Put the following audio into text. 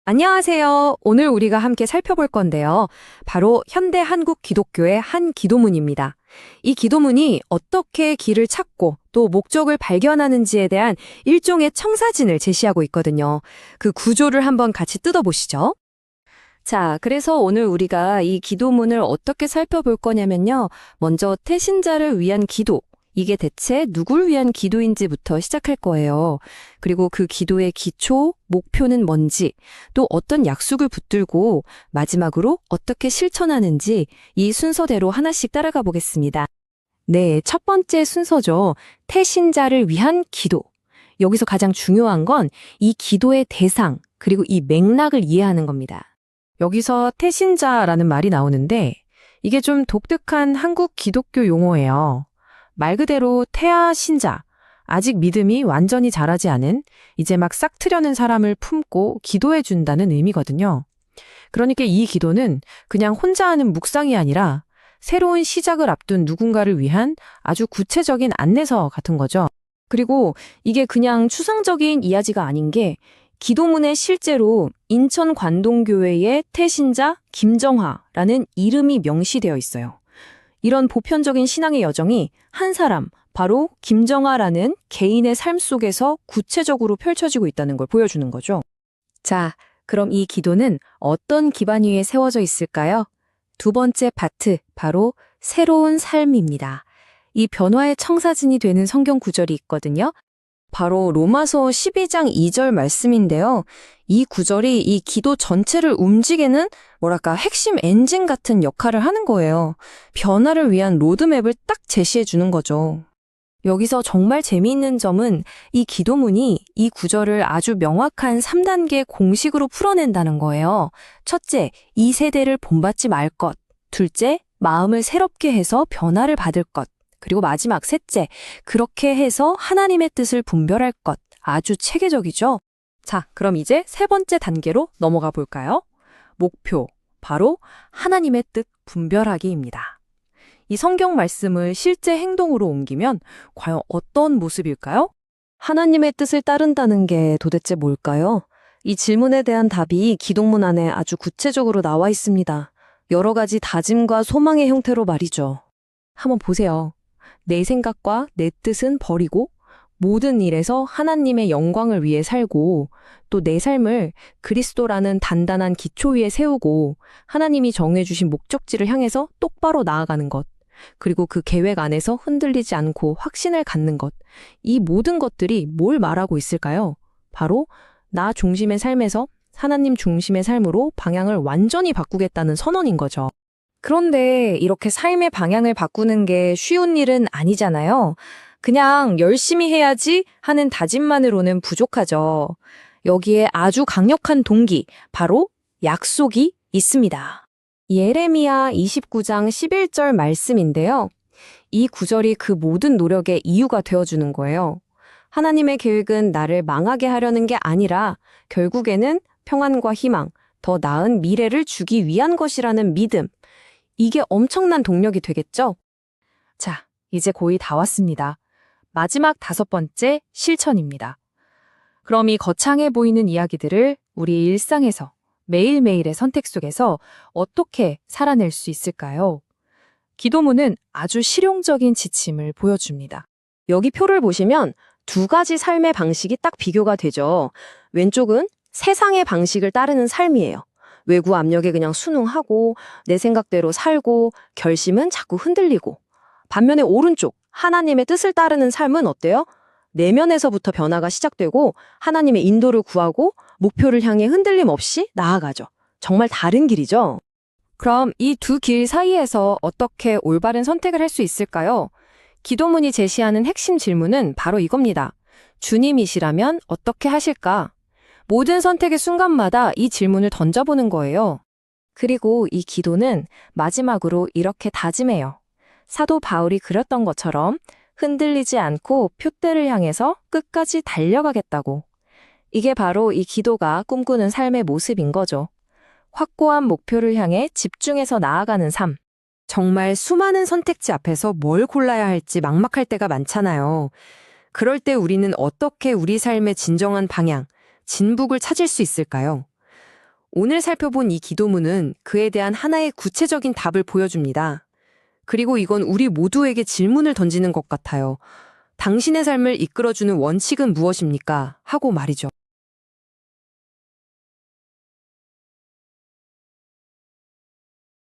안녕하세요. 오늘 우리가 함께 살펴볼 건데요. 바로 현대 한국 기독교의 한 기도문입니다. 이 기도문이 어떻게 길을 찾고 또 목적을 발견하는지에 대한 일종의 청사진을 제시하고 있거든요. 그 구조를 한번 같이 뜯어보시죠. 자, 그래서 오늘 우리가 이 기도문을 어떻게 살펴볼 거냐면요. 먼저 태신자를 위한 기도. 이게 대체 누굴 위한 기도인지부터 시작할 거예요. 그리고 그 기도의 기초, 목표는 뭔지, 또 어떤 약속을 붙들고 마지막으로 어떻게 실천하는지 이 순서대로 하나씩 따라가 보겠습니다. 네, 첫 번째 순서죠. 태신자를 위한 기도. 여기서 가장 중요한 건 이 기도의 대상, 그리고 이 맥락을 이해하는 겁니다. 여기서 태신자라는 말이 나오는데 이게 좀 독특한 한국 기독교 용어예요. 말 그대로 태아 신자, 아직 믿음이 완전히 자라지 않은 이제 막 싹트려는 사람을 품고 기도해 준다는 의미거든요. 그러니까 이 기도는 그냥 혼자 하는 묵상이 아니라 새로운 시작을 앞둔 누군가를 위한 아주 구체적인 안내서 같은 거죠. 그리고 이게 그냥 추상적인 이야기가 아닌 게 기도문에 실제로 인천 관동교회의 태신자 김정하라는 이름이 명시되어 있어요. 이런 보편적인 신앙의 여정이 한 사람, 바로 김정하라는 개인의 삶 속에서 구체적으로 펼쳐지고 있다는 걸 보여주는 거죠. 자, 그럼 이 기도는 어떤 기반 위에 세워져 있을까요? 두 번째 파트, 바로 새로운 삶입니다. 이 변화의 청사진이 되는 성경 구절이 있거든요. 바로 로마서 12장 2절 말씀인데요. 이 구절이 이 기도 전체를 움직이는 핵심 엔진 같은 역할을 하는 거예요. 변화를 위한 로드맵을 딱 제시해 주는 거죠. 여기서 정말 재미있는 점은 이 기도문이 이 구절을 아주 명확한 3단계 공식으로 풀어낸다는 거예요. 첫째, 이 세대를 본받지 말 것. 둘째, 마음을 새롭게 해서 변화를 받을 것. 그리고 마지막 셋째, 그렇게 해서 하나님의 뜻을 분별할 것. 아주 체계적이죠? 자, 그럼 이제 세 번째 단계로 넘어가 볼까요? 목표, 바로 하나님의 뜻 분별하기입니다. 이 성경 말씀을 실제 행동으로 옮기면 과연 어떤 모습일까요? 하나님의 뜻을 따른다는 게 도대체 뭘까요? 이 질문에 대한 답이 기도문 안에 아주 구체적으로 나와 있습니다. 여러 가지 다짐과 소망의 형태로 말이죠. 한번 보세요. 내 생각과 내 뜻은 버리고 모든 일에서 하나님의 영광을 위해 살고 또 내 삶을 그리스도라는 단단한 기초 위에 세우고 하나님이 정해주신 목적지를 향해서 똑바로 나아가는 것. 그리고 그 계획 안에서 흔들리지 않고 확신을 갖는 것. 이 모든 것들이 뭘 말하고 있을까요? 바로 나 중심의 삶에서 하나님 중심의 삶으로 방향을 완전히 바꾸겠다는 선언인 거죠. 그런데 이렇게 삶의 방향을 바꾸는 게 쉬운 일은 아니잖아요. 그냥 열심히 해야지 하는 다짐만으로는 부족하죠. 여기에 아주 강력한 동기, 바로 약속이 있습니다. 예레미야 29장 11절 말씀인데요. 이 구절이 그 모든 노력의 이유가 되어주는 거예요. 하나님의 계획은 나를 망하게 하려는 게 아니라 결국에는 평안과 희망, 더 나은 미래를 주기 위한 것이라는 믿음. 이게 엄청난 동력이 되겠죠? 자, 이제 거의 다 왔습니다. 마지막 다섯 번째 실천입니다. 그럼 이 거창해 보이는 이야기들을 우리 일상에서 매일매일의 선택 속에서 어떻게 살아낼 수 있을까요? 기도문은 아주 실용적인 지침을 보여줍니다. 여기 표를 보시면 두 가지 삶의 방식이 딱 비교가 되죠. 왼쪽은 세상의 방식을 따르는 삶이에요. 외부 압력에 그냥 순응하고 내 생각대로 살고 결심은 자꾸 흔들리고. 반면에 오른쪽, 하나님의 뜻을 따르는 삶은 어때요? 내면에서부터 변화가 시작되고 하나님의 인도를 구하고 목표를 향해 흔들림 없이 나아가죠. 정말 다른 길이죠. 그럼 이 두 길 사이에서 어떻게 올바른 선택을 할 수 있을까요? 기도문이 제시하는 핵심 질문은 바로 이겁니다. 주님이시라면 어떻게 하실까? 모든 선택의 순간마다 이 질문을 던져보는 거예요. 그리고 이 기도는 마지막으로 이렇게 다짐해요. 사도 바울이 그렸던 것처럼 흔들리지 않고 표대를 향해서 끝까지 달려가겠다고. 이게 바로 이 기도가 꿈꾸는 삶의 모습인 거죠. 확고한 목표를 향해 집중해서 나아가는 삶. 정말 수많은 선택지 앞에서 뭘 골라야 할지 막막할 때가 많잖아요. 그럴 때 우리는 어떻게 우리 삶의 진정한 방향, 진북을 찾을 수 있을까요? 오늘 살펴본 이 기도문은 그에 대한 하나의 구체적인 답을 보여줍니다. 그리고 이건 우리 모두에게 질문을 던지는 것 같아요. 당신의 삶을 이끌어주는 원칙은 무엇입니까? 하고 말이죠.